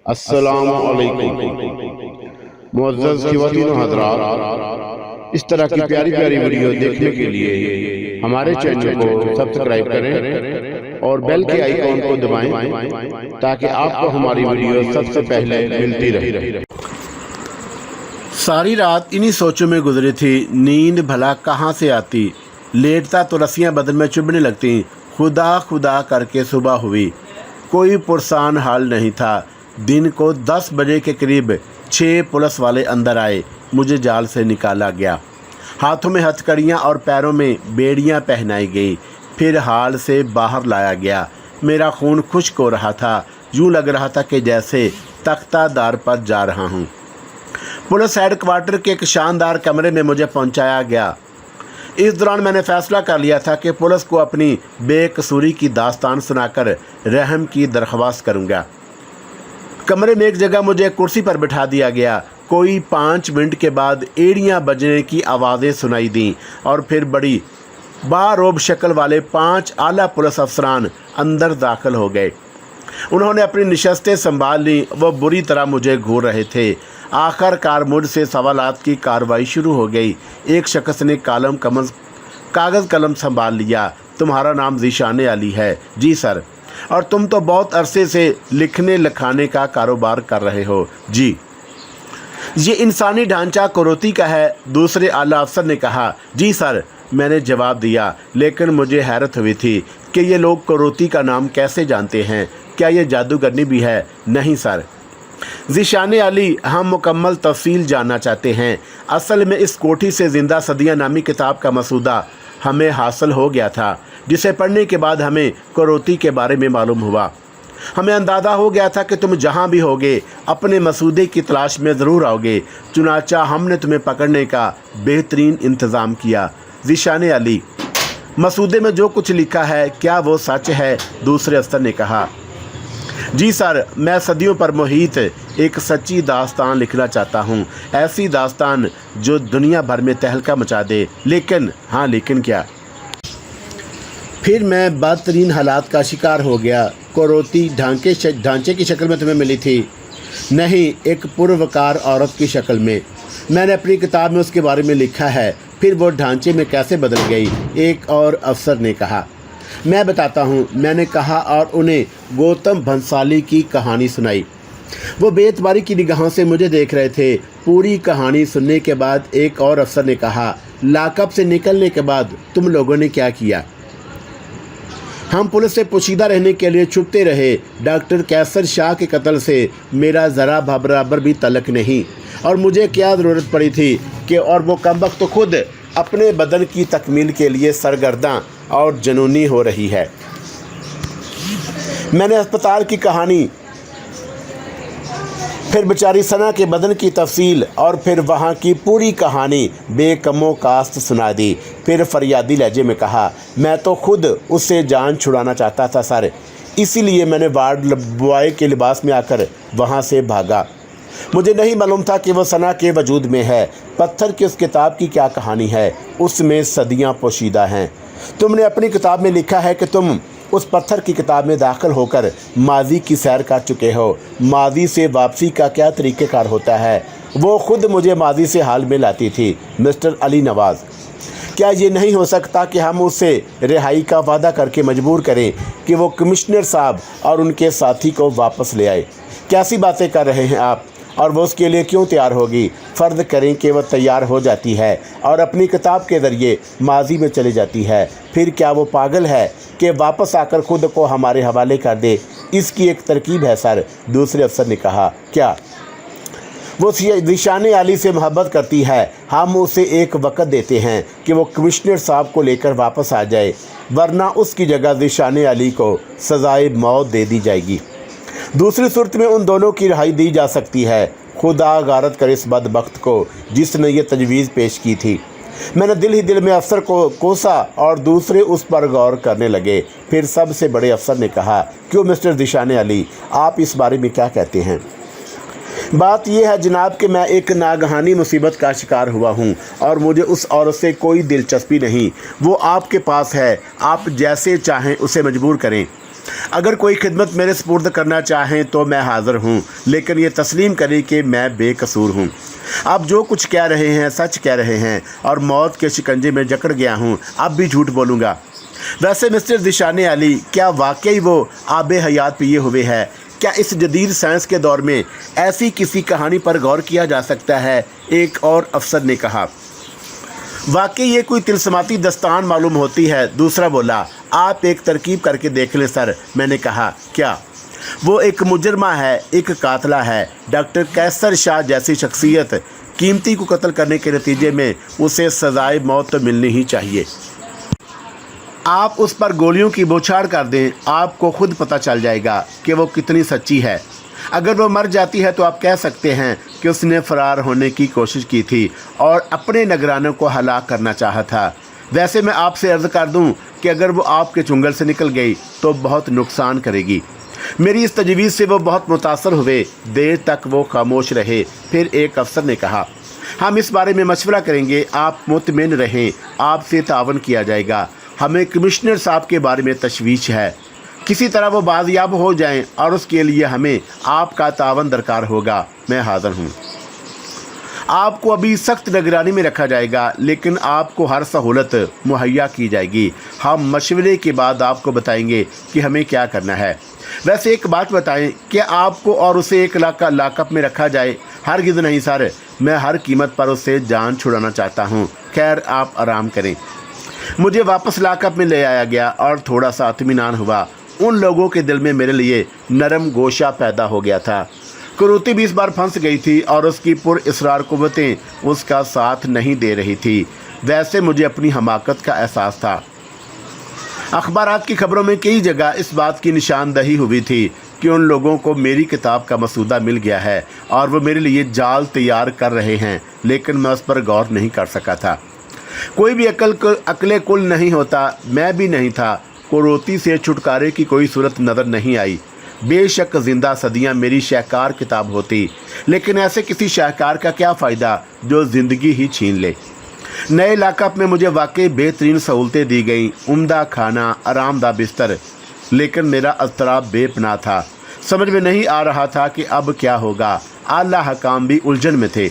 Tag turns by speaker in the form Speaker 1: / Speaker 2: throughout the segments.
Speaker 1: السلام علیکم معزز خواتین و حضرات، اس طرح کی پیاری پیاری ویڈیو دیکھنے کے لیے ہمارے چینل کو سبسکرائب کریں اور بیل کے آئیکن کو دبائیں تاکہ آپ کو ہماری ویڈیو سب سے پہلے ملتی رہے۔
Speaker 2: ساری رات انہی سوچوں میں گزری تھی، نیند بھلا کہاں سے آتی، لیٹتا تو رسیاں بدن میں چبھنے لگتی۔ خدا خدا کر کے صبح ہوئی، کوئی پرسان حال نہیں تھا۔ دن کو 10 بجے کے قریب 6 پولیس والے اندر آئے، مجھے جال سے نکالا گیا، ہاتھوں میں ہتھ کڑیاں اور پیروں میں بیڑیاں پہنائی گئی، پھر ہال سے باہر لایا گیا۔ میرا خون خشک ہو رہا تھا، یوں لگ رہا تھا کہ جیسے تختہ دار پر جا رہا ہوں۔ پولیس ہیڈ کوارٹر کے ایک شاندار کمرے میں مجھے پہنچایا گیا۔ اس دوران میں نے فیصلہ کر لیا تھا کہ پولیس کو اپنی بے قصوری کی داستان سنا کر رحم کی درخواست کروں گا۔ کمرے میں ایک جگہ مجھے کرسی پر بٹھا دیا گیا۔ کوئی 5 منٹ کے بعد ایڑیاں بجنے کی آوازیں سنائی دیں اور پھر بڑی باروب شکل والے 5 اعلیٰ پولیس افسران اندر داخل ہو گئے۔ انہوں نے اپنی نشستیں سنبھال لیں، وہ بری طرح مجھے گھور رہے تھے۔ آخر کار مجھ سے سوالات کی کارروائی شروع ہو گئی۔ ایک شخص نے کاغذ قلم سنبھال لیا۔ تمہارا نام ذیشان علی ہے؟ جی سر۔ اور تم تو بہت عرصے سے لکھنے لکھانے کا کاروبار کر رہے ہو؟ جی۔ یہ انسانی ڈھانچہ کوروتی کا ہے؟ دوسرے اعلیٰ افسر نے کہا۔ جی سر، میں نے جواب دیا، لیکن مجھے حیرت ہوئی تھی کہ یہ لوگ کوروتی کا نام کیسے جانتے ہیں؟ کیا یہ جادوگرنی بھی ہے؟ نہیں سر۔ ذیشان علی، ہم مکمل تفصیل جاننا چاہتے ہیں۔ اصل میں اس کوٹھی سے زندہ صدیاں نامی کتاب کا مسودہ ہمیں حاصل ہو گیا تھا، جسے پڑھنے کے بعد ہمیں کوروتی کے بارے میں معلوم ہوا۔ ہمیں اندازہ ہو گیا تھا کہ تم جہاں بھی ہوگے اپنے مسودے کی تلاش میں ضرور آؤ گے، چنانچہ ہم نے تمہیں پکڑنے کا بہترین انتظام کیا۔ ذیشان علی، مسودے میں جو کچھ لکھا ہے کیا وہ سچ ہے؟ دوسرے افسر نے کہا۔ جی سر، میں صدیوں پر محیط ایک سچی داستان لکھنا چاہتا ہوں، ایسی داستان جو دنیا بھر میں تہلکہ مچا دے۔ لیکن کیا؟ پھر میں بدترین حالات کا شکار ہو گیا۔ کوروتی ڈھانچے کی شکل میں تمہیں ملی تھی؟ نہیں، ایک پروقار عورت کی شکل میں۔ میں نے اپنی کتاب میں اس کے بارے میں لکھا ہے۔ پھر وہ ڈھانچے میں کیسے بدل گئی؟ ایک اور افسر نے کہا۔ میں بتاتا ہوں، میں نے کہا اور انہیں گوتم بھنسالی کی کہانی سنائی۔ وہ بے اعتباری کی نگاہوں سے مجھے دیکھ رہے تھے۔ پوری کہانی سننے کے بعد ایک اور افسر نے کہا، لاک اپ سے نکلنے کے بعد تم لوگوں نے کیا کیا؟ ہم پولیس سے پوشیدہ رہنے کے لیے چھپتے رہے۔ ڈاکٹر کیسر شاہ کے قتل سے میرا ذرا برابر بھی تعلق نہیں، اور مجھے کیا ضرورت پڑی تھی کہ اور وہ کمبخت تو خود اپنے بدن کی تکمیل کے لیے سرگرداں اور جنونی ہو رہی ہے۔ میں نے ہسپتال کی کہانی، پھر بیچاری ثنا کے بدن کی تفصیل اور پھر وہاں کی پوری کہانی بے کم و کاست سنا دی۔ پھر فریادی لہجے میں کہا، میں تو خود اس سے جان چھڑانا چاہتا تھا سر، اسی لیے میں نے وارڈ بوائے کے لباس میں آ کر وہاں سے بھاگا۔ مجھے نہیں معلوم تھا کہ وہ ثنا کے وجود میں ہے۔ پتھر کی اس کتاب کی کیا کہانی ہے؟ اس میں صدیاں پوشیدہ ہیں۔ تم نے اپنی کتاب میں لکھا ہے کہ تم اس پتھر کی کتاب میں داخل ہو کر ماضی کی سیر کر چکے ہو۔ ماضی سے واپسی کا کیا طریقہ کار ہوتا ہے؟ وہ خود مجھے ماضی سے حال میں لاتی تھی۔ مسٹر علی نواز، کیا یہ نہیں ہو سکتا کہ ہم اس سے رہائی کا وعدہ کر کے مجبور کریں کہ وہ کمشنر صاحب اور ان کے ساتھی کو واپس لے آئے؟ کیسی باتیں کر رہے ہیں آپ؟ اور وہ اس کے لیے کیوں تیار ہوگی؟ فرض کریں کہ وہ تیار ہو جاتی ہے اور اپنی کتاب کے ذریعے ماضی میں چلی جاتی ہے، پھر کیا وہ پاگل ہے کہ واپس آ کر خود کو ہمارے حوالے کر دے؟ اس کی ایک ترکیب ہے سر، دوسرے افسر نے کہا۔ کیا؟ وہ ذیشان علی سے محبت کرتی ہے۔ ہم اسے ایک وقت دیتے ہیں کہ وہ کمشنر صاحب کو لے کر واپس آ جائے، ورنہ اس کی جگہ ذیشان علی کو سزائے موت دے دی جائے گی۔ دوسری صورت میں ان دونوں کی رہائی دی جا سکتی ہے۔ خدا غارت کر اس بدبخت کو جس نے یہ تجویز پیش کی تھی۔ میں نے دل ہی دل میں افسر کو کوسا اور دوسرے اس پر غور کرنے لگے۔ پھر سب سے بڑے افسر نے کہا، کیوں مسٹر ذیشان علی، آپ اس بارے میں کیا کہتے ہیں؟ بات یہ ہے جناب کہ میں ایک ناگہانی مصیبت کا شکار ہوا ہوں اور مجھے اس عورت سے کوئی دلچسپی نہیں۔ وہ آپ کے پاس ہے، آپ جیسے چاہیں اسے مجبور کریں۔ अगर कोई खिदमत मेरे सपुर्द करना चाहें तो मैं हाज़िर हूँ, लेकिन ये तस्लीम करें कि मैं बेकसूर हूँ। आप जो कुछ कह रहे हैं सच कह रहे हैं और मौत के शिकंजे में जकड़ गया हूँ, अब भी झूठ बोलूँगा। वैसे मिस्टर ज़ीशान अली, क्या वाकई वो आबे हयात पिए हुए है? क्या इस जदीद साइंस के दौर में ऐसी किसी कहानी पर गौर किया जा सकता है? एक और अफसर ने कहा। वाकई ये कोई तिलस्माती दस्तान मालूम होती है। दूसरा बोला, आप एक तरकीब करके देख लें सर। मैंने कहा, क्या? वो एक मुजरमा है, एक कातला है। डॉक्टर कैसर शाह जैसी शख्सियत कीमती को कत्ल करने के नतीजे में उसे सजाए मौत तो मिलनी ही चाहिए। आप उस पर गोलियों की बौछार कर दें, आपको खुद पता चल जाएगा कि वो कितनी सच्ची है। अगर वो मर जाती है तो आप कह सकते हैं कि उसने फ़रार होने की कोशिश की थी और अपने निगरानों को हलाक करना चाहा था। वैसे मैं आपसे अर्ज़ कर दूं कि अगर वो आपके चुंगल से निकल गई तो बहुत नुकसान करेगी। मेरी इस तजवीज़ से वो बहुत मुतासर हुए। देर तक वो खामोश रहे। फिर एक अफसर ने कहा, हम इस बारे में मशवरा करेंगे, आप मुतमिन रहें, आपसे तावन किया जाएगा। हमें कमिश्नर साहब के बारे में तशवीश है। किसी तरह वो बाजियाब हो जाएं और उसके लिए हमें आपका तावन दरकार होगा। मैं हाज़िर हूँ। आपको अभी सख्त निगरानी में रखा जाएगा, लेकिन आपको हर सहूलत मुहैया की जाएगी। हम मशवरे के बाद आपको बताएंगे कि हमें क्या करना है। वैसे एक बात बताएं कि आपको और उसे एक लाकअप में रखा जाए? हरगिज़ नहीं सर, मैं हर कीमत पर उससे जान छुड़ाना चाहता हूँ। खैर, आप आराम करें। मुझे वापस लाकअप में ले आया गया और थोड़ा सा इत्मीनान हुआ। उन लोगों के दिल में मेरे लिए नरम गोशा पैदा हो गया था। कुरूती भी इस बार फंस गई थी और उसकी पुरअसरार कुव्वतें उसका साथ नहीं दे रही थी। वैसे मुझे अपनी हमाकत का एहसास था। अखबारात की खबरों में कई जगह इस बात की निशानदही हुई थी कि उन लोगों को मेरी किताब का मसूदा मिल गया है और वो मेरे लिए जाल तैयार कर रहे हैं, लेकिन मैं उस पर गौर नहीं कर सका था। कोई भी अकले कुल नहीं होता, मैं भी नहीं था। कुरूती से छुटकारे की कोई सूरत नज़र नहीं आई। बेशक ज़िंदा सदियां मेरी शाहकार किताब होती, लेकिन ऐसे किसी शाहकार का क्या फ़ायदा जो ज़िंदगी ही छीन ले। नए लाकअप में मुझे वाकई बेहतरीन सहूलतें दी गईं, उम्दा खाना, आरामदा बिस्तर, लेकिन मेरा अज़तराब बेपनाह था। समझ में नहीं आ रहा था कि अब क्या होगा। आला हकाम भी उलझन में थे।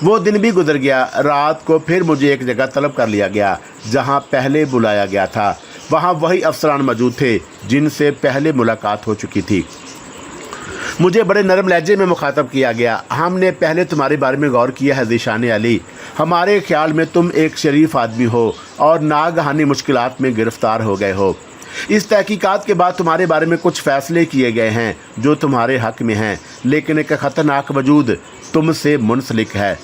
Speaker 2: वो दिन भी गुजर गया। रात को फिर मुझे एक जगह तलब कर लिया गया जहाँ पहले बुलाया गया था। वहाँ वही अफसरान मौजूद थे जिनसे पहले मुलाकात हो चुकी थी। मुझे बड़े नरम लहजे में मुखातब किया गया। हमने पहले तुम्हारे बारे में गौर किया है ज़ीशान अली। हमारे ख्याल में तुम एक शरीफ आदमी हो और नागहानी मुश्किलात में गिरफ़्तार हो गए हो। इस तहकीकात के बाद तुम्हारे बारे में कुछ फ़ैसले किए गए हैं जो तुम्हारे हक़ में हैं, लेकिन एक ख़तरनाक वजूद तुमसे मुंसलिक है।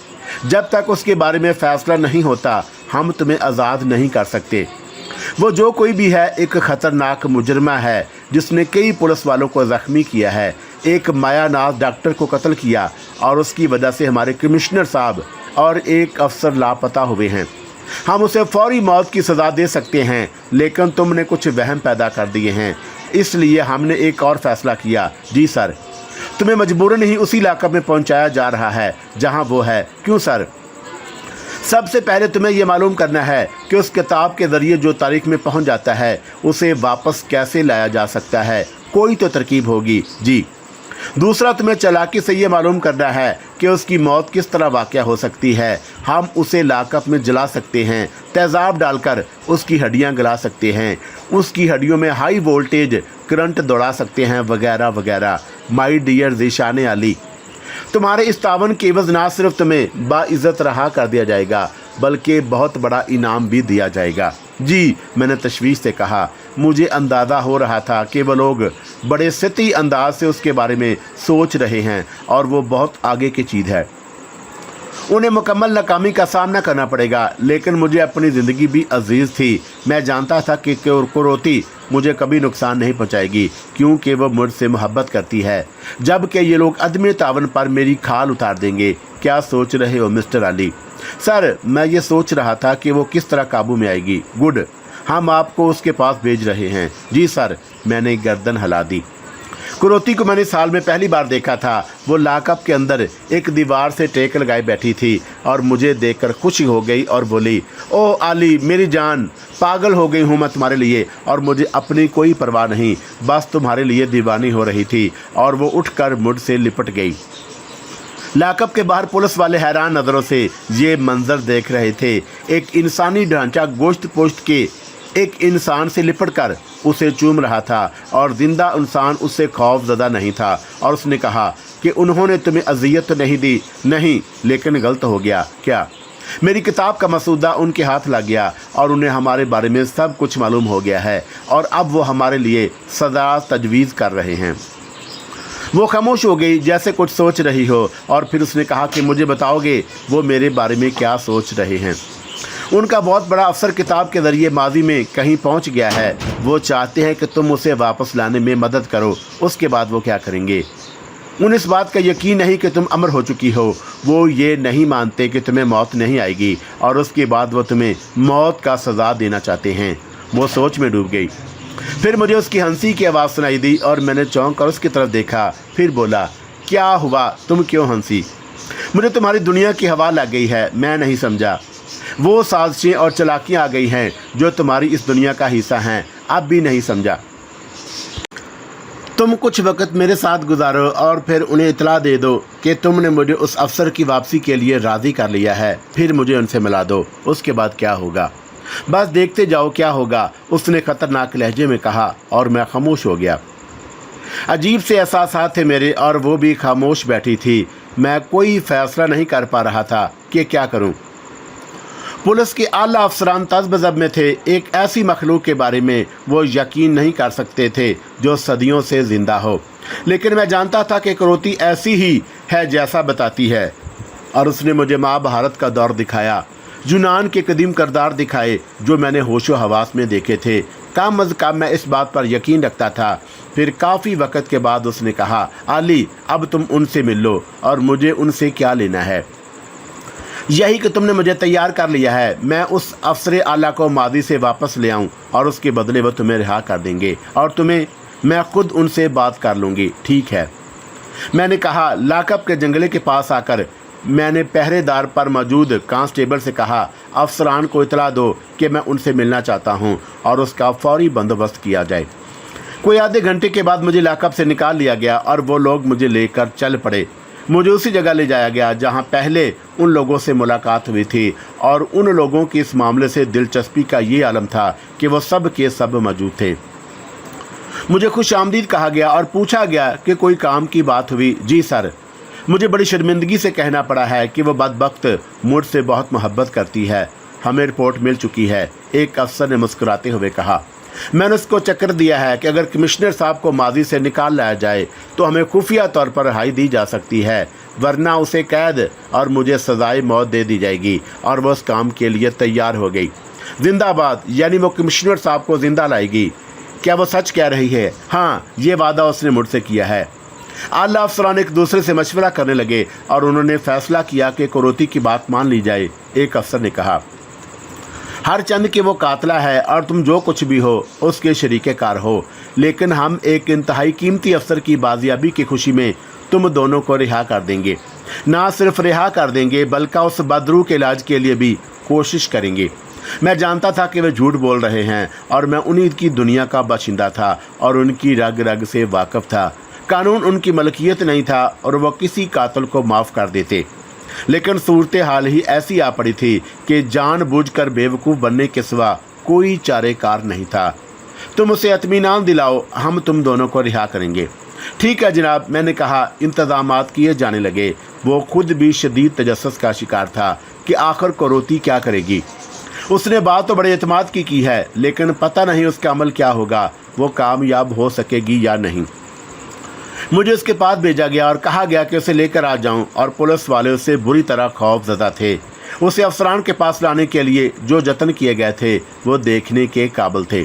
Speaker 2: जब तक उसके बारे में फ़ैसला नहीं होता, हम तुम्हें आज़ाद नहीं कर सकते। वो जो कोई भी है एक ख़तरनाक मुजरमा है जिसने कई पुलिस वालों को ज़ख्मी किया है, एक मायानाज डॉक्टर को कत्ल किया और उसकी वजह से हमारे कमिश्नर साहब और एक अफसर लापता हुए हैं। हम उसे फौरी मौत की सज़ा दे सकते हैं, लेकिन तुमने कुछ वहम पैदा कर दिए हैं, इसलिए हमने एक और फ़ैसला किया। जी सर, तुम्हें मजबूरन ही उसी लाकअप में पहुंचाया जा रहा है जहां वो है। क्यों सर? सबसे पहले तुम्हें यह मालूम करना है कि उस किताब के ज़रिए जो तारीख में पहुंच जाता है उसे वापस कैसे लाया जा सकता है। कोई तो तरकीब होगी। जी। दूसरा, तुम्हें चालाकी से ये मालूम करना है कि उसकी मौत किस तरह वाक़या हो सकती है। हम उसे लाकअप में जला सकते हैं, तेज़ाब डालकर उसकी हड्डियां गला सकते हैं, उसकी हड्डियों में हाई वोल्टेज करंट दौड़ा सकते हैं, वगैरह वगैरह। माय डियर ज़ीशान अली, तुम्हारे इस तावन के एवज़ ना सिर्फ तुम्हें बाइज़्ज़त रहा कर दिया जाएगा, बल्कि बहुत बड़ा इनाम भी दिया जाएगा। जी, मैंने तशवीश से कहा। मुझे अंदाज़ा हो रहा था कि वो लोग बड़े सतही अंदाज से उसके बारे में सोच रहे हैं और वो बहुत आगे की चीज़ है। उन्हें मुकम्मल नाकामी का सामना करना पड़ेगा, लेकिन मुझे अपनी ज़िंदगी भी अजीज़ थी। मैं जानता था कि कुरूती मुझे कभी नुकसान नहीं पहुंचाएगी, क्योंकि वो मुझसे मोहब्बत करती है, जबकि ये लोग अदम तावन पर मेरी खाल उतार देंगे। क्या सोच रहे हो मिस्टर अली? सर, मैं ये सोच रहा था कि वो किस तरह काबू में आएगी। गुड, हम आपको उसके पास भेज रहे हैं। जी सर, मैंने गर्दन हिला दी। कुरोती को मैंने साल में पहली बार देखा था। वो लॉकअप के अंदर एक दीवार से टेक लगाए बैठी थी और मुझे देखकर खुशी हो गई और बोली, ओ आली मेरी जान, पागल हो गई हूँ मैं तुम्हारे लिए और मुझे अपनी कोई परवाह नहीं, बस तुम्हारे लिए दीवानी हो रही थी। और वो उठकर मुझसे लिपट गई। लॉकअप के बाहर पुलिस वाले हैरान नज़रों से ये मंजर देख रहे थे। एक इंसानी ढांचा गोश्त पोश्त के एक इंसान से लिपट कर उसे चूम रहा था और जिंदा इंसान उससे खौफजदा नहीं था। और उसने कहा कि उन्होंने तुम्हें अजियत तो नहीं दी? नहीं, लेकिन गलत हो गया। क्या? मेरी किताब का मसूदा उनके हाथ लग गया और उन्हें हमारे बारे में सब कुछ मालूम हो गया है और अब वो हमारे लिए सजा तजवीज़ कर रहे हैं। वो खामोश हो गई जैसे कुछ सोच रही हो और फिर उसने कहा कि मुझे बताओगे वो मेरे बारे में क्या सोच रहे हैं? उनका बहुत बड़ा अफसर किताब के ज़रिए माजी में कहीं पहुंच गया है। वो चाहते हैं कि तुम उसे वापस लाने में मदद करो। उसके बाद वो क्या करेंगे? उन्हें इस बात का यकीन नहीं कि तुम अमर हो चुकी हो। वो ये नहीं मानते कि तुम्हें मौत नहीं आएगी और उसके बाद वो तुम्हें मौत का सज़ा देना चाहते हैं। वो सोच में डूब गई। फिर मुझे उसकी हंसी की आवाज़ सुनाई दी और मैंने चौंक कर उसकी तरफ देखा। फिर बोला, क्या हुआ? तुम क्यों हंसी? मुझे तुम्हारी दुनिया की हवा लग गई है। मैं नहीं समझा। वो साजिशें और चालाकियाँ आ गई हैं जो तुम्हारी इस दुनिया का हिस्सा हैं, अब भी नहीं समझा। तुम कुछ वक्त मेरे साथ गुजारो और फिर उन्हें इतला दे दो कि तुमने मुझे उस अफसर की वापसी के लिए राज़ी कर लिया है। फिर मुझे उनसे मिला दो। उसके बाद क्या होगा? बस देखते जाओ क्या होगा, उसने खतरनाक लहजे में कहा और मैं खामोश हो गया। अजीब से एहसास थे मेरे और वो भी खामोश बैठी थी। मैं कोई फैसला नहीं कर पा रहा था कि क्या करूं। पुलिस के आला अफसरान तज़बज़ब में थे। एक ऐसी मखलूक के बारे में वो यकीन नहीं कर सकते थे जो सदियों से ज़िंदा हो, लेकिन मैं जानता था कि कुरोती ऐसी ही है जैसा बताती है। और उसने मुझे महाभारत का दौर दिखाया, यूनान के कदीम किरदार दिखाए जो मैंने होशो हवास में देखे थे। कम अज़ कम मैं इस बात पर यकीन रखता था। फिर काफ़ी वक्त के बाद उसने कहा, आली अब तुम उनसे मिल लो। और मुझे उनसे क्या लेना है? यही कि तुमने मुझे तैयार कर लिया है। मैं उस अफसर आला को मादी से वापस ले आऊं और उसके बदले वो तुम्हें रिहा कर देंगे और मैं खुद उनसे बात कर लूँगी। ठीक है, मैंने कहा। लॉकअप के जंगले के पास आकर मैंने पहरेदार पर मौजूद कांस्टेबल से कहा, अफसरान को इतला दो कि मैं उनसे मिलना चाहता हूँ और उसका फौरी बंदोबस्त किया जाए। कोई आधे घंटे के बाद मुझे लॉकअप से निकाल लिया गया और वो लोग मुझे लेकर चल पड़े। मुझे उसी जगह ले जाया गया जहाँ पहले उन लोगों से मुलाकात हुई थी और उन लोगों की इस मामले से दिलचस्पी का ये आलम था कि वो सब के सब मौजूद थे। मुझे खुश आमदीद कहा गया और पूछा गया कि कोई काम की बात हुई। जी सर। मुझे बड़ी शर्मिंदगी से कहना पड़ा है कि वो बदबख्त मुझसे बहुत मोहब्बत करती है। हमें रिपोर्ट मिल चुकी है, एक अफसर ने मुस्कुराते हुए कहा। मैंने उसको चक्कर दिया है कि अगर कमिश्नर साहब को माजी से निकाल लाया जाए तो हमें खुफिया तौर पर रिहाई दी जा सकती है, वरना उसे कैद और मुझे सजाए मौत दे दी जाएगी। और वह उस काम के लिए तैयार हो गई। जिंदाबाद, यानी वो कमिश्नर साहब को जिंदा लाएगी। क्या वो सच कह रही है? हाँ, ये वादा उसने मुझसे किया है। आला अफसरान एक दूसरे से मशवरा करने लगे और उन्होंने फैसला किया कि कुरोती की बात मान ली जाए। एक अफसर ने कहा, हर चंद की वो कातला है और तुम जो कुछ भी हो उसके शरीके कार हो, लेकिन हम एक इंतहाई कीमती अफसर की बाजियाबी की खुशी में तुम दोनों को रिहा कर देंगे। ना सिर्फ रिहा कर देंगे बल्कि उस बदरू के इलाज के लिए भी कोशिश करेंगे। मैं जानता था कि वे झूठ बोल रहे हैं और मैं उन्हीं की दुनिया का बाशिंदा था और उनकी रग रग से वाकिफ था। कानून उनकी मलकियत नहीं था और वह किसी कातिल को माफ़ कर देते, लेकिन सूरत हाल ही ऐसी आ पड़ी थी कि जानबूझकर बेवकूफ़ बनने के सिवा कोई चारेकार नहीं था। तुम उसे इत्मीनान दिलाओ, हम तुम दोनों को रिहा करेंगे। ठीक है जनाब, मैंने कहा। इंतज़ामात किए जाने लगे। वो खुद भी शदीद तजस्सुस का शिकार था कि आखिर कुरोती क्या करेगी। उसने बात तो बड़े एतमाद की है, लेकिन पता नहीं उसका अमल क्या होगा, वो कामयाब हो सकेगी या नहीं। मुझे उसके पास भेजा गया और कहा गया कि उसे लेकर आ जाऊं और पुलिस वाले उससे बुरी तरह खौफज़दा थे। उसे अफसरान के पास लाने के लिए जो जतन किए गए थे वो देखने के काबिल थे।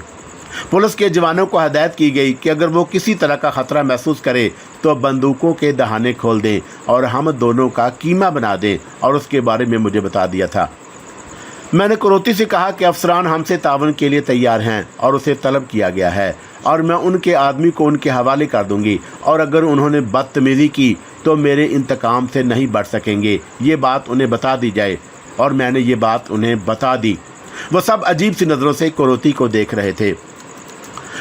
Speaker 2: पुलिस के जवानों को हदायत की गई कि अगर वो किसी तरह का ख़तरा महसूस करे तो बंदूकों के दहाने खोल दें और हम दोनों का कीमा बना दें, और उसके बारे में मुझे बता दिया था। میں نے کروتی سے کہا کہ افسران ہم سے تعاون کے لیے تیار ہیں اور اسے طلب کیا گیا ہے اور میں ان کے آدمی کو ان کے حوالے کر دوں گی، اور اگر انہوں نے بدتمیزی کی تو میرے انتقام سے نہیں بچ سکیں گے، یہ بات انہیں بتا دی جائے۔ اور میں نے یہ بات انہیں بتا دی۔ وہ سب عجیب سی نظروں سے کروتی کو دیکھ رہے تھے۔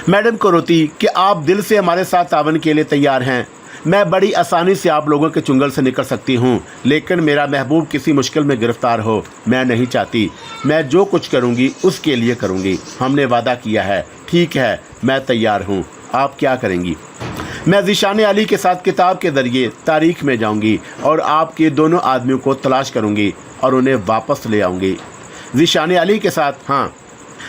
Speaker 2: میڈم کروتی، کہ آپ دل سے ہمارے ساتھ تعاون کے لیے تیار ہیں؟ میں بڑی آسانی سے آپ لوگوں کے چنگل سے نکل سکتی ہوں، لیکن میرا محبوب کسی مشکل میں گرفتار ہو میں نہیں چاہتی۔ میں جو کچھ کروں گی اس کے لیے کروں گی، ہم نے وعدہ کیا ہے۔ ٹھیک ہے، میں تیار ہوں۔ آپ کیا کریں گی؟ میں ذیشان علی کے ساتھ کتاب کے ذریعے تاریخ میں جاؤں گی اور آپ کے دونوں آدمیوں کو تلاش کروں گی اور انہیں واپس لے آؤں گی۔ ذیشان علی کے ساتھ؟ ہاں۔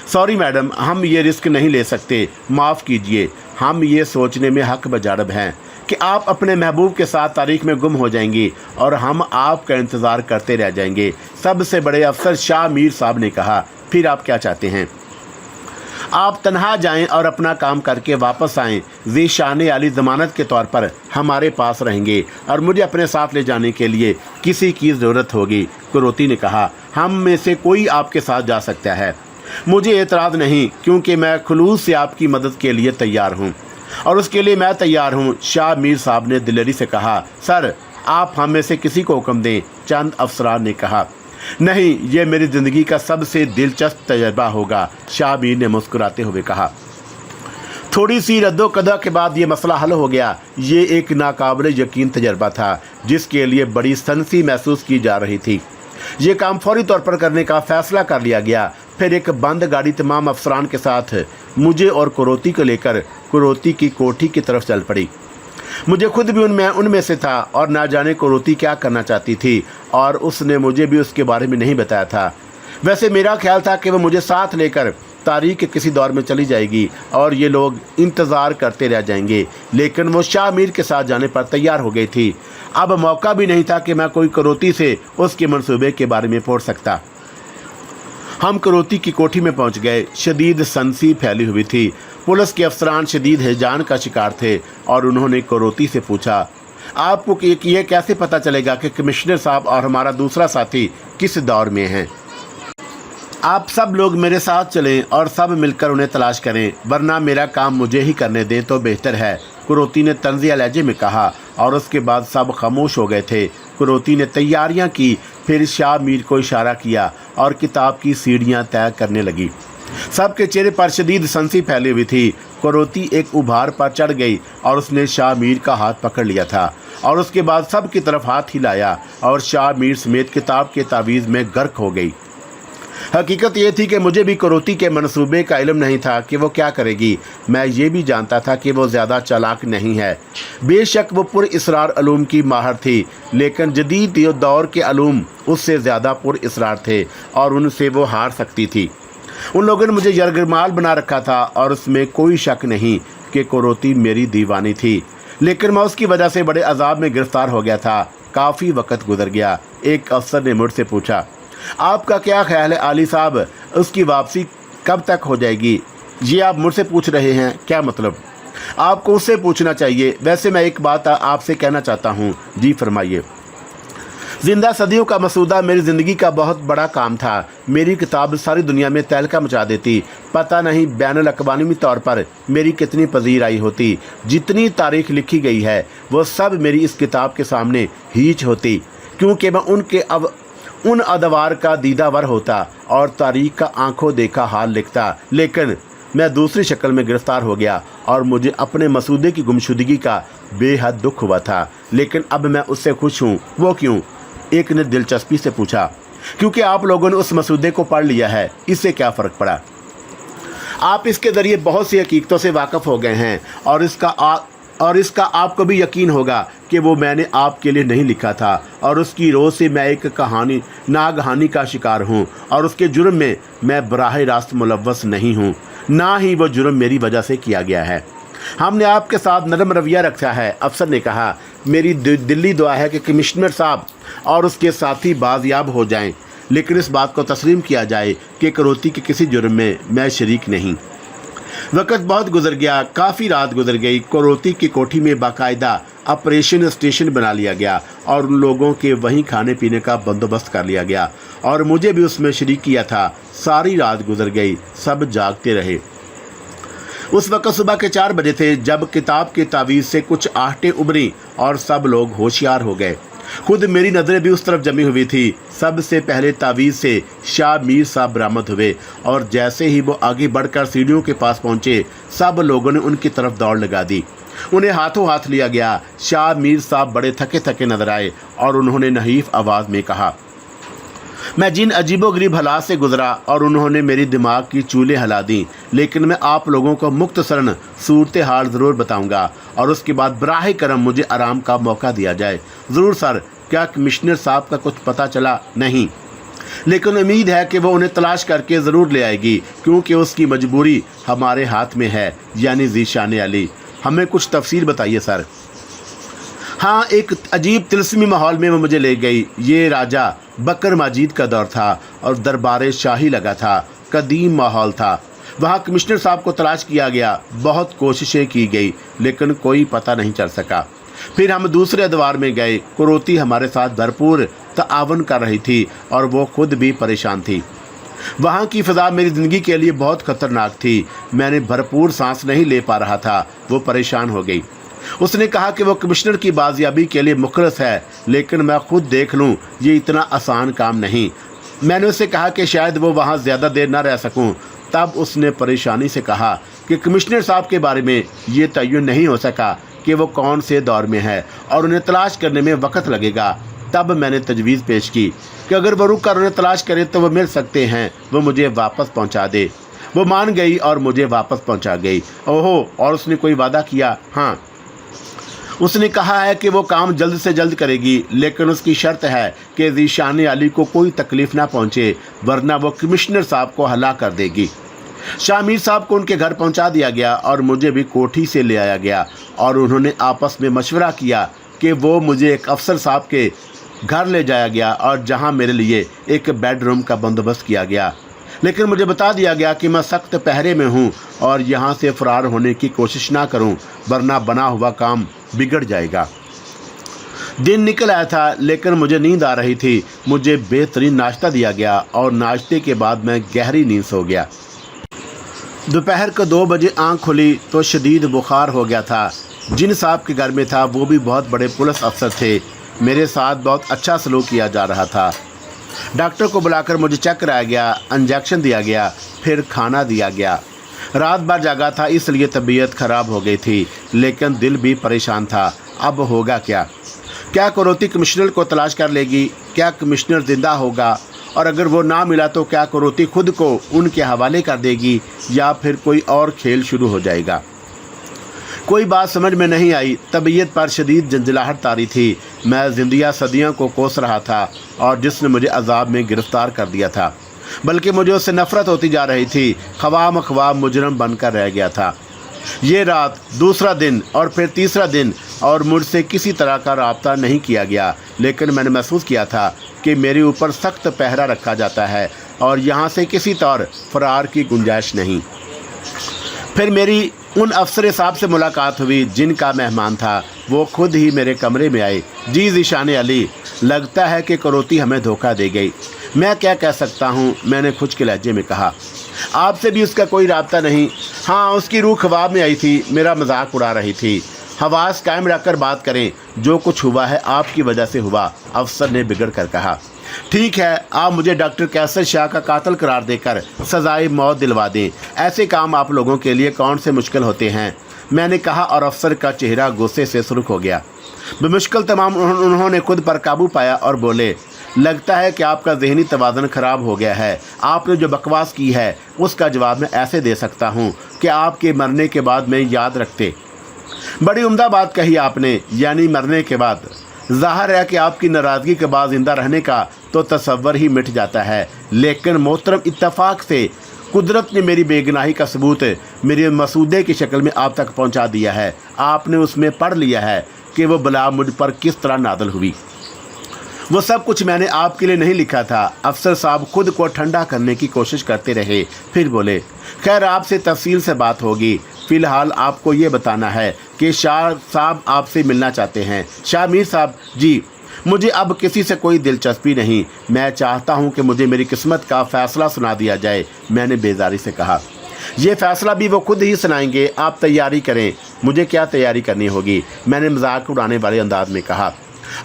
Speaker 2: سوری میڈم، ہم یہ رسک نہیں لے سکتے، معاف کیجئے۔ ہم یہ سوچنے میں حق بجانب ہیں کہ آپ اپنے محبوب کے ساتھ تاریخ میں گم ہو جائیں گی اور ہم آپ کا انتظار کرتے رہ جائیں گے، سب سے بڑے افسر شاہ میر صاحب نے کہا۔ پھر آپ کیا چاہتے ہیں؟ آپ تنہا جائیں اور اپنا کام کر کے واپس آئیں۔ ذیشان علی ضمانت کے طور پر ہمارے پاس رہیں گے اور مجھے اپنے ساتھ لے جانے کے لیے کسی کی ضرورت ہوگی۔ کروتی نے کہا، ہم میں سے کوئی آپ کے ساتھ جا سکتا ہے۔ مجھے اعتراض نہیں، کیونکہ میں خلوص سے آپ کی مدد کے لیے تیار ہوں اور اس کے لیے میں تیار ہوں۔ شاہ میر صاحب نے دلیری سے کہا، سر آپ ہم میں سے کسی کو حکم دیں۔ چند افسران نے کہا، نہیں، یہ میری زندگی کا سب سے دلچسپ تجربہ ہوگا۔ شاہ میر نے مسکراتے ہوئے کہا۔ تھوڑی سی رد و قدع کے بعد یہ مسئلہ حل ہو گیا۔ یہ ایک ناقابل یقین تجربہ تھا جس کے لیے بڑی سنسی محسوس کی جا رہی تھی۔ یہ کام فوری طور پر کرنے کا فیصلہ کر لیا گیا۔ پھر ایک بند گاڑی تمام افسران کے ساتھ مجھے اور کروتی کو لے کر کروتی کی کوٹھی کی طرف چل پڑی۔ مجھے خود بھی ان میں سے تھا اور نہ جانے کروتی کیا کرنا چاہتی تھی، اور اس نے مجھے بھی اس کے بارے میں نہیں بتایا تھا۔ ویسے میرا خیال تھا کہ وہ مجھے ساتھ لے کر تاریخ کے کسی دور میں چلی جائے گی اور یہ لوگ انتظار کرتے رہ جائیں گے، لیکن وہ شاہ میر کے ساتھ جانے پر تیار ہو گئی تھی۔ اب موقع بھی نہیں تھا کہ میں کوئی کروتی سے اس کے منصوبے کے بارے میں پوچھ سکتا۔ ہم کروتی کی کوٹھی میں پہنچ گئے۔ شدید سنسی پھیلی ہوئی تھی۔ پولیس کے افسران شدید ہیجان کا شکار تھے اور انہوں نے کروتی سے پوچھا، آپ کو یہ کیسے پتہ چلے گا کہ کمشنر صاحب اور ہمارا دوسرا ساتھی کس دور میں ہیں؟ آپ سب لوگ میرے ساتھ چلیں اور سب مل کر انہیں تلاش کریں، ورنہ میرا کام مجھے ہی کرنے دیں تو بہتر ہے، کروتی نے طنزیہ لہجے میں کہا، اور اس کے بعد سب خاموش ہو گئے تھے۔ کروتی نے تیاریاں کی، پھر شاہ میر کو اشارہ کیا اور کتاب کی سیڑھیاں طے کرنے لگی۔ سب کے چہرے پر شدید سنسی پھیلی ہوئی تھی۔ کروتی ایک ابھار پر چڑھ گئی اور اس نے شاہ میر کا ہاتھ پکڑ لیا تھا اور اس کے بعد سب کی طرف ہاتھ ہلایا اور شاہ میر سمیت کتاب کے تعویذ میں غرق ہو گئی۔ حقیقت یہ تھی کہ مجھے بھی کروتی کے منصوبے کا علم نہیں تھا کہ وہ کیا کرے گی۔ میں یہ بھی جانتا تھا کہ وہ زیادہ چالاک نہیں ہے۔ بے شک وہ پر اسرار علوم کی ماہر تھی، لیکن جدید دور کے علوم اس سے زیادہ پر اسرار تھے اور ان سے وہ ہار سکتی تھی۔ ان لوگوں نے مجھے یرغمال بنا رکھا تھا اور اس میں کوئی شک نہیں کہ کروتی میری دیوانی تھی، لیکن میں اس کی وجہ سے بڑے عذاب میں گرفتار ہو گیا تھا۔ کافی وقت گزر گیا۔ ایک افسر نے مجھ سے پوچھا، آپ کا کیا خیال ہے علی صاحب، اس کی واپسی کب تک ہو جائے گی؟ یہ آپ مجھ سے پوچھ رہے ہیں، کیا مطلب؟ آپ کو اس سے پوچھنا چاہیے۔ ویسے میں ایک بات آپ سے کہنا چاہتا ہوں۔ جی فرمائیے۔ زندہ صدیوں کا مسودہ میری زندگی کا بہت بڑا کام تھا۔ میری کتاب ساری دنیا میں تہلکہ مچا دیتی۔ پتہ نہیں بین الاقوامی طور پر میری کتنی پذیرائی ہوتی۔ جتنی تاریخ لکھی گئی ہے وہ سب میری اس کتاب کے سامنے ہیچ ہوتی، کیونکہ میں ان ادوار کا دیدہ ور ہوتا اور تاریخ کا آنکھوں دیکھا حال لکھتا، لیکن میں دوسری شکل میں گرفتار ہو گیا اور مجھے اپنے مسودے کی گمشدگی کا بے حد دکھ ہوا تھا، لیکن اب میں اس سے خوش ہوں۔ وہ کیوں؟ ایک نے دلچسپی سے پوچھا۔ کیونکہ آپ لوگوں نے اس مسودے کو پڑھ لیا ہے، اس سے کیا فرق پڑا؟ آپ اس کے ذریعے بہت سی حقیقتوں سے واقف ہو گئے ہیں اور اس کا آپ کو بھی یقین ہوگا کہ وہ میں نے آپ کے لیے نہیں لکھا تھا، اور اس کی روح سے میں ایک ناگہانی کا شکار ہوں، اور اس کے جرم میں براہ راست ملوث نہیں ہوں، نہ ہی وہ جرم میری وجہ سے کیا گیا ہے۔ ہم نے آپ کے ساتھ نرم رویہ رکھا ہے، افسر نے کہا۔ میری دلی دعا ہے کہ کمشنر صاحب اور اس کے ساتھی بازیاب ہو جائیں، لیکن اس بات کو تسلیم کیا جائے کہ کروتی کے کسی جرم میں شریک نہیں۔ वक्त बहुत गुजर गया, काफ़ी रात गुजर गई। करोती की कोठी में बाकायदा ऑपरेशन स्टेशन बना लिया गया और उन लोगों के वहीं खाने पीने का बंदोबस्त कर लिया गया और मुझे भी उसमें शरीक किया था। सारी रात गुजर गई, सब जागते रहे। उस वक्त सुबह के 4 बजे थे जब किताब के तावीज़ से कुछ आहटें उभरी और सब लोग होशियार हो गए। खुद मेरी नज़रें भी उस तरफ जमी हुई थी। सबसे पहले तावीज़ से शाह मीर साहब बरामद हुए और जैसे ही वो आगे बढ़कर सीढ़ियों के पास पहुंचे, सब लोगों ने उनकी तरफ दौड़ लगा दी। उन्हें हाथों हाथ लिया गया। शाह मीर साहब बड़े थके थके नजर आए और उन्होंने नहीफ आवाज़ में कहा, मैं जिन अजीबोगरीब हालात से गुजरा और उन्होंने मेरी दिमाग की चूलें हिला दी, लेकिन मैं आप लोगों को मुख्तसरन सूरत हाल ज़रूर बताऊंगा और उसके बाद बराह करम मुझे आराम का मौका दिया जाए। ज़रूर सर। क्या कमिश्नर साहब का कुछ पता चला? नहीं, लेकिन उम्मीद है कि वो उन्हें तलाश करके ज़रूर ले आएगी, क्योंकि उसकी मजबूरी हमारे हाथ में है, यानी ज़ीशान अली। हमें कुछ तफसील बताइए सर। हाँ, एक अजीब तिलस्मी माहौल में वो मुझे ले गई। ये राजा बकर माजिद का दौर था और दरबार शाही लगा था। कदीम माहौल था। वहाँ कमिश्नर साहब को तलाश किया गया, बहुत कोशिशें की गई, लेकिन कोई पता नहीं चल सका। फिर हम दूसरे अदवार में गए। करोती हमारे साथ भरपूर ताआवन कर रही थी और वो खुद भी परेशान थी। वहाँ की फ़िज़ा मेरी ज़िंदगी के लिए बहुत ख़तरनाक थी। मैंने भरपूर सांस नहीं ले पा रहा था। वो परेशान हो गई। उसने कहा कि वो कमिश्नर की बाजियाबी के लिए मुखलस है, लेकिन मैं खुद देख लूँ, ये इतना आसान काम नहीं। मैंने उससे कहा कि शायद वो वहाँ ज़्यादा देर ना रह सकूँ। तब उसने परेशानी से कहा कि कमिश्नर साहब के बारे में ये तयन नहीं हो सका कि वो कौन से दौर में है और उन्हें तलाश करने में वक्त लगेगा। तब मैंने तजवीज़ पेश की कि अगर वो रुक कर उन्हें तलाश करे तो वो मिल सकते हैं, वो मुझे वापस पहुंचा दे। वो मान गई और मुझे वापस पहुंचा गई। ओहो, और उसने कोई वादा किया? हाँ, उसने कहा है कि वो काम जल्द से जल्द करेगी, लेकिन उसकी शर्त है कि ज़ीशान अली को कोई तकलीफ़ ना पहुंचे, वरना वो कमिश्नर साहब को हला कर देगी। शाह मीर साहब को उनके घर पहुंचा दिया गया और मुझे भी कोठी से ले आया गया और उन्होंने आपस में मशवरा किया कि वो मुझे एक अफसर साहब के घर ले जाया गया और जहां मेरे लिए एक बेडरूम का बंदोबस्त किया गया। लेकिन मुझे बता दिया गया कि मैं सख्त पहरे में हूं और यहां से फरार होने की कोशिश ना करूं, वरना बना हुआ काम बिगड़ जाएगा। दिन निकल आया था, लेकिन मुझे नींद आ रही थी। मुझे बेहतरीन नाश्ता दिया गया और नाश्ते के बाद मैं गहरी नींद सो गया। दोपहर को 2 बजे आँख खुली तो शदीद बुखार हो गया था। जिन साहब के घर में था वो भी बहुत बड़े पुलिस अफसर थे। मेरे साथ बहुत अच्छा सलूक किया जा रहा था। डॉक्टर को बुलाकर मुझे चेक कराया गया, इंजेक्शन दिया गया, फिर खाना दिया गया। रात भर जागा था, इसलिए तबीयत ख़राब हो गई थी, लेकिन दिल भी परेशान था। अब होगा क्या? क्या करोती कमिश्नर को तलाश कर लेगी? क्या कमिश्नर ज़िंदा होगा? और अगर वो ना मिला तो क्या करोती खुद को उनके हवाले कर देगी या फिर कोई और खेल शुरू हो जाएगा? कोई बात समझ में नहीं आई। तबीयत पर शदीद जंजलाहट तारी थी। मैं ज़िंदिया सदियों को कोस रहा था और जिसने मुझे अजाब में गिरफ़्तार कर दिया था, बल्कि मुझे उससे नफ़रत होती जा रही थी। ख्वाम ख्वाब मुजरम बनकर रह गया था। ये रात, दूसरा दिन और फिर तीसरा दिन, और मुझसे किसी तरह का राब्ता नहीं किया गया, लेकिन मैंने महसूस किया था कि मेरे ऊपर सख्त पहरा रखा जाता है और यहाँ से किसी तौर फरार की गुंजाइश नहीं। फिर मेरी उन अफसर साहब से मुलाकात हुई जिनका मेहमान था। वो खुद ही मेरे कमरे में आए। जी ज़ीशान अली, लगता है कि करोती हमें धोखा दे गई। मैं क्या कह सकता हूँ, मैंने खुश के लहजे में कहा। आपसे भी उसका कोई राब्ता नहीं? हाँ, उसकी रूह ख्वाब में आई थी, मेरा मजाक उड़ा रही थी। हवास कायम रखकर बात करें, जो कुछ हुआ है आपकी वजह से हुआ, अफसर ने बिगड़ कर कहा। ठीक है, आप मुझे डॉक्टर कैसर शाह का कातिल करार देकर सजाए मौत दिलवा दें। ऐसे काम आप लोगों के लिए कौन से मुश्किल होते हैं, मैंने कहा, और अफसर का चेहरा गुस्से से सुर्ख हो गया। बेमुश्किल तमाम उन्होंने खुद पर काबू पाया और बोले, लगता है कि आपका ज़हनी तवाज़ुन ख़राब हो गया है। आपने जो बकवास की है उसका जवाब मैं ऐसे दे सकता हूँ कि आपके मरने के बाद मैं याद रखते। बड़ी उम्दा बात कही आपने, यानी मरने के बाद। ज़ाहिर है कि आपकी नाराज़गी के बाद ज़िंदा रहने का तो तसव्वुर ही मिट जाता है, लेकिन मोहतरम इत्तफाक से कुदरत ने मेरी बेगुनाही का सबूत मेरे मसूदे की शक्ल में आप तक पहुंचा दिया है। आपने उसमें पढ़ लिया है कि वो बला मुझ पर किस तरह नादल हुई। वो सब कुछ मैंने आपके लिए नहीं लिखा था। अफसर साहब खुद को ठंडा करने की कोशिश करते रहे, फिर बोले, खैर आपसे तफसील से बात होगी। फ़िलहाल आपको ये बताना है कि शाह साहब आपसे मिलना चाहते हैं। शाह मीर साहब? जी, मुझे अब किसी से कोई दिलचस्पी नहीं। मैं चाहता हूँ कि मुझे मेरी किस्मत का फ़ैसला सुना दिया जाए, मैंने बेजारी से कहा। ये फ़ैसला भी वो खुद ही सुनाएंगे, आप तैयारी करें। मुझे क्या तैयारी करनी होगी? मैंने मजाक उड़ाने वाले अंदाज में कहा।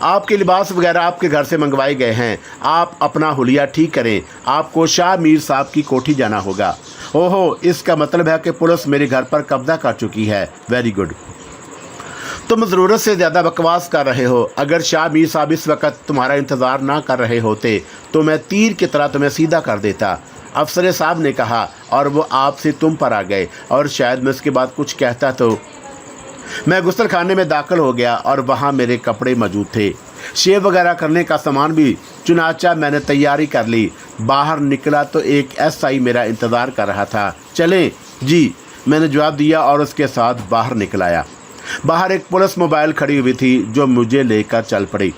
Speaker 2: आपके लिबास वगैरह आपके घर से मंगवाए गए हैं, आप अपना हुलिया ठीक करें। आपको शाह मीर साहब की कोठी जाना होगा। ओहो, इसका मतलब है कि पुलिस मेरे घर पर कब्जा कर चुकी है। Very good. तुम ज़रूरत से ज़्यादा बकवास कर रहे हो। अगर शाह मीर साहब इस वक्त तुम्हारा इंतज़ार ना कर रहे होते तो मैं तीर की तरह तुम्हें सीधा कर देता, अफसर साहब ने कहा, और वो आपसे तुम पर आ गए, और शायद मैं उसके बाद कुछ कहता तो। मैं गुस्ल खाने में दाखिल हो गया और वहाँ मेरे कपड़े मौजूद थे, शेव वगैरह करने का सामान भी। चुनाचा मैंने तैयारी कर ली। बाहर निकला तो एक SI मेरा इंतज़ार कर रहा था। चलें? जी, मैंने जवाब दिया और उसके साथ बाहर निकल आया। बाहर एक पुलिस मोबाइल खड़ी हुई थी जो मुझे लेकर चल पड़ी।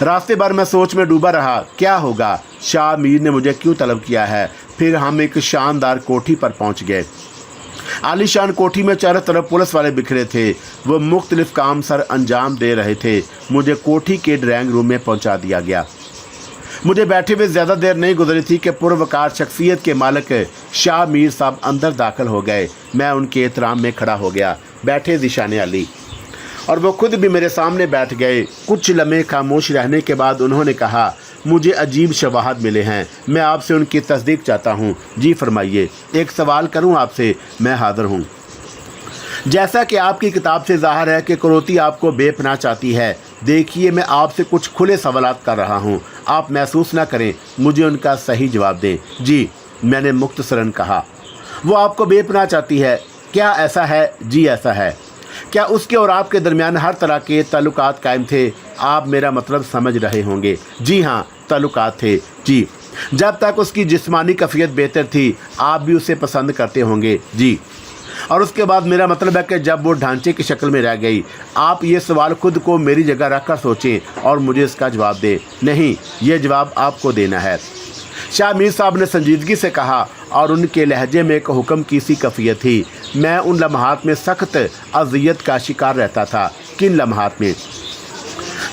Speaker 2: रास्ते भर मैं सोच में डूबा रहा, क्या होगा, शाह मीर ने मुझे क्यों तलब किया है। फिर हम एक शानदार कोठी पर पहुंच गए। आलीशान कोठी में चारों तरफ पुलिस वाले बिखरे थे। वो मुख्तलिफ काम सर अंजाम दे रहे थे। मुझे कोठी के ड्राइंग रूम में पहुंचा दिया गया। मुझे बैठे हुए ज़्यादा देर नहीं गुजरी थी कि पुरवकार शख्सियत के मालिक शाह मीर साहब अंदर दाखिल हो गए। मैं उनके एहतराम में खड़ा हो गया। बैठे ज़ीशान अली, और वो खुद भी मेरे सामने बैठ गए। कुछ लम्हे खामोश रहने के बाद उन्होंने कहा, मुझे अजीब शवाहद मिले हैं, मैं आपसे उनकी तस्दीक चाहता हूँ। जी फरमाइए। एक सवाल करूँ आपसे? मैं हाज़िर हूँ। जैसा कि आपकी किताब से ज़ाहिर है कि करोती आपको बेपनाह चाहती है। देखिए, मैं आपसे कुछ खुले सवालात कर रहा हूँ, आप महसूस ना करें, मुझे उनका सही जवाब दें। जी, मैंने मुख्तसरन कहा। वो आपको बेपनाह चाहती है, क्या ऐसा है? जी ऐसा है। क्या उसके और आपके दरमियान हर तरह के ताल्लुकात कायम थे? आप मेरा मतलब समझ रहे होंगे। जी हाँ, ताल्लुकात थे। जी, जब तक उसकी जिस्मानी कैफियत बेहतर थी, आप भी उसे पसंद करते होंगे। जी, और उसके बाद मेरा मतलब है कि जब वो ढांचे की शक्ल में रह गई। आप ये सवाल खुद को मेरी जगह रख कर सोचें और मुझे इसका जवाब दें। नहीं, ये जवाब आपको देना है। शाह मीर साहब ने संजीदगी से कहा, और उनके लहजे में एक हुक्म की सी कैफियत थी। मैं उन लम्हात में सख्त अज़ियत का शिकार रहता था। किन लम्हात में?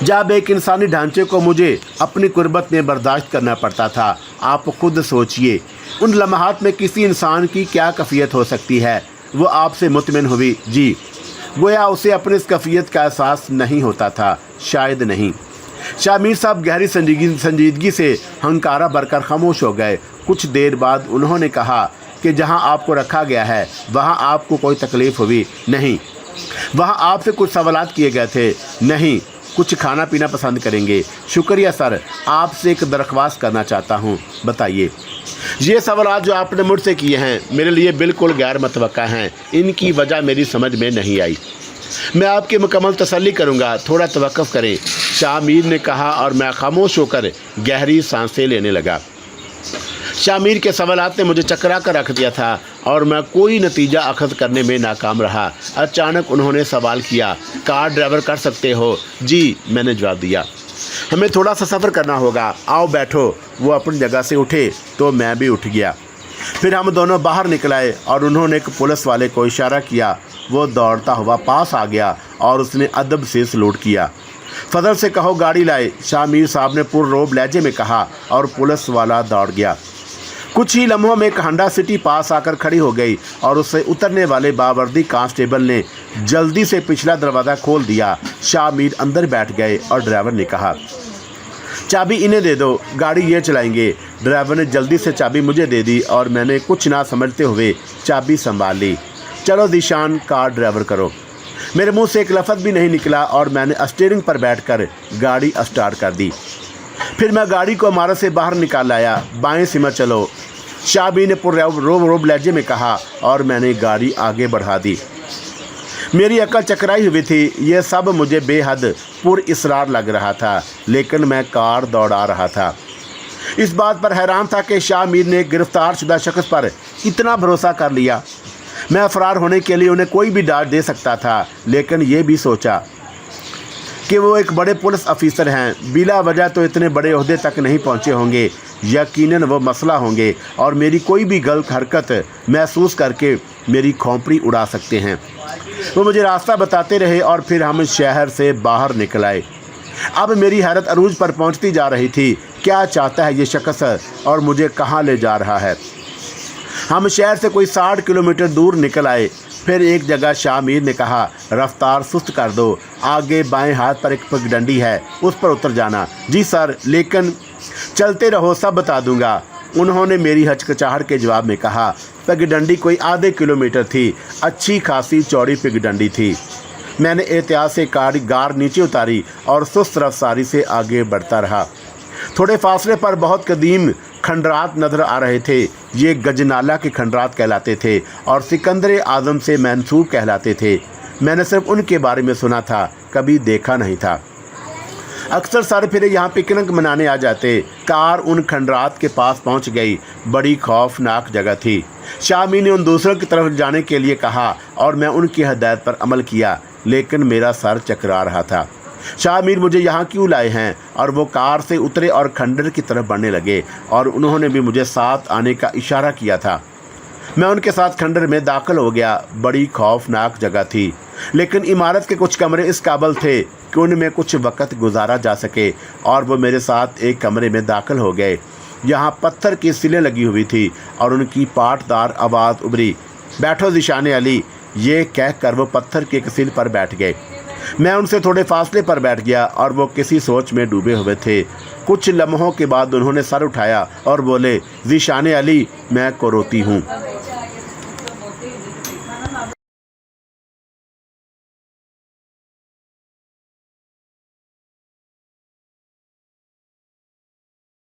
Speaker 2: जब एक इंसानी ढांचे को मुझे अपनी कुर्बत में बर्दाश्त करना पड़ता था। आप खुद सोचिए, उन लम्हात में किसी इंसान की क्या कैफियत हो सकती है? वो आपसे मुतमिन हुई। जी, गोया उसे अपनी इस कैफियत का एहसास नहीं होता था। शायद नहीं। शाह मीर साहब गहरी संजीदगी से हंकारा भरकर खामोश हो गए। कुछ देर बाद उन्होंने कहा कि जहां आपको रखा गया है वहां आपको कोई तकलीफ़ हुई? नहीं। वहां आपसे कुछ सवालात किए गए थे? नहीं। कुछ खाना पीना पसंद करेंगे? शुक्रिया सर, आपसे एक दरख्वास्त करना चाहता हूं। बताइए। ये सवालात जो आपने मुझसे किए हैं मेरे लिए बिल्कुल गैर मुतवक्का हैं। इनकी वजह मेरी समझ में नहीं आई। मैं आपकी मुकम्मल तसल्ली करूंगा, थोड़ा तवक्कुफ करें, शाह मीर ने कहा, और मैं खामोश होकर गहरी सांसें लेने लगा। शाह मीर के सवालात ने मुझे चकरा कर रख दिया था और मैं कोई नतीजा अखज़ करने में नाकाम रहा। अचानक उन्होंने सवाल किया, कार ड्राइवर कर सकते हो? जी, मैंने जवाब दिया। हमें थोड़ा सा सफ़र करना होगा, आओ बैठो। वो अपनी जगह से उठे तो मैं भी उठ गया। फिर हम दोनों बाहर निकल आए और उन्होंने एक पुलिस वाले को इशारा किया। वो दौड़ता हुआ पास आ गया और उसने अदब से सलूट किया। फजल से कहो गाड़ी लाए, शाह मीर साहब ने पुररोब लहजे में कहा, और पुलिस वाला दौड़ गया। कुछ ही लम्हों में एक होंडा सिटी पास आकर खड़ी हो गई और उससे उतरने वाले बावर्दी कांस्टेबल ने जल्दी से पिछला दरवाज़ा खोल दिया। शाह मीर अंदर बैठ गए और ड्राइवर ने कहा, चाबी इन्हें दे दो, गाड़ी ये चलाएंगे। ड्राइवर ने जल्दी से चाबी मुझे दे दी और मैंने कुछ ना समझते हुए चाबी संभाल ली। चलो ज़ीशान, कार ड्राइवर करो। मेरे मुंह से एक लफ्ज़ भी नहीं निकला और मैंने स्टीयरिंग पर बैठकर गाड़ी स्टार्ट कर दी। फिर मैं गाड़ी को इमारत से बाहर निकाल लाया। बाएं सिमत चलो, शाह मीर ने रोब लहजे में कहा, और मैंने गाड़ी आगे बढ़ा दी। मेरी अकल चकराई हुई थी। यह सब मुझे बेहद पुरइसरार लग रहा था, लेकिन मैं कार दौड़ा रहा था। इस बात पर हैरान था कि शाह मीर ने गिरफ्तार शुदा शख्स पर इतना भरोसा कर लिया। मैं फरार होने के लिए उन्हें कोई भी डांट दे सकता था, लेकिन ये भी सोचा کہ وہ ایک बड़े पुलिस अफिसर हैं। बिला वजह तो इतने बड़े ओहदे तक नहीं पहुँचे होंगे। यकीनन वो मसला होंगे और मेरी कोई भी गलत हरकत महसूस करके मेरी खोपड़ी उड़ा सकते हैं। वो मुझे रास्ता बताते रहे और फिर हम शहर से बाहर निकल आए। अब मेरी हैरत अरूज पर पहुंचती जा रही थी। क्या चाहता है ये शख्स और मुझे कहाँ ले जा रहा है? हम शहर से कोई 60 किलोमीटर दूर निकल आए। फिर एक जगह शाह मीर ने कहा, रफ्तार सुस्त कर दो, आगे बाएं हाथ पर एक पगडंडी है, उस पर उतर जाना। जी सर, लेकिन चलते रहो, सब बता दूंगा। उन्होंने मेरी हचकचाहट के जवाब में कहा। पगडंडी कोई आधे किलोमीटर थी। अच्छी खासी चौड़ी पगडंडी थी। मैंने एहतियात से गार नीचे उतारी और सुस्त रफ्तारी से आगे बढ़ता रहा। थोड़े फासले पर बहुत कदीम खंडरात नज़र आ रहे थे। ये गजनाला के खंडरात कहलाते थे और सिकंदर आज़म से मंसूब कहलाते थे। मैंने सिर्फ उनके बारे में सुना था, कभी देखा नहीं था। अक्सर सारे फिरे यहाँ पिकनिक मनाने आ जाते। कार उन खंडरात के पास पहुँच गई। बड़ी खौफनाक जगह थी। शामी ने उन दूसरों की तरफ जाने के लिए कहा और मैं उनकी हदायत पर अमल किया, लेकिन मेरा सर चकरा रहा था। शाह मीर मुझे यहाँ क्यों लाए हैं? और वो कार से उतरे और खंडर की तरफ बढ़ने लगे और उन्होंने भी मुझे साथ आने का इशारा किया था। मैं उनके साथ खंडर में दाखिल हो गया। बड़ी खौफनाक जगह थी, लेकिन इमारत के कुछ कमरे इस काबिल थे कि उनमें कुछ वक्त गुजारा जा सके और वो मेरे साथ एक कमरे में दाखिल हो गए। यहाँ पत्थर की सिलें लगी हुई थी और उनकी पाटदार आवाज़ उभरी, बैठो ज़ीशान अली। ये कहकर वो पत्थर की एक सिल पर बैठ गए। मैं उनसे थोड़े फासले पर बैठ गया और वो किसी सोच में डूबे हुए थे। कुछ लम्हों के बाद उन्होंने सर उठाया और बोले, ज़ीशान अली, मैं को रोती हूँ।